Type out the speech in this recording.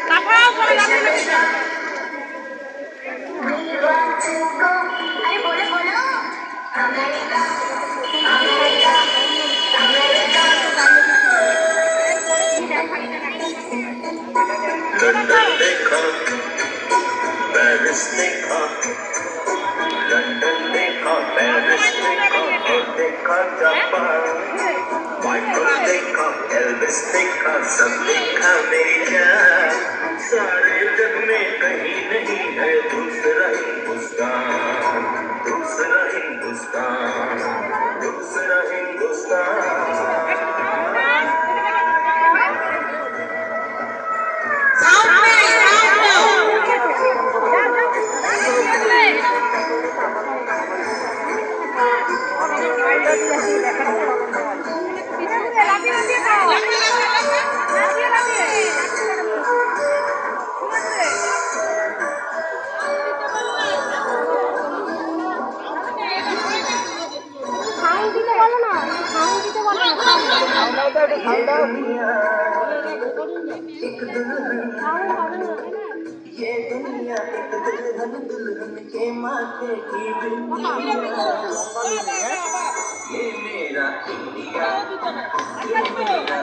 লাফাও করে লাফিয়ে लंदन देखा, पेरिस देखा, लंदन देखा, पेरिस देखा, और देखा जापान, माइकल देखा, एल्विस देखा, सब देखा मेरी जान। सारे जग में कहीं नहीं है दूसरा हिंदुस्तान, दूसरा हिंदुस्तान, दूसरा हिंदुस्तान। ये दुनिया एक दुल्हन दुल्हन के माथे की दुनिया, ये मेरा इंडिया, ये मेरा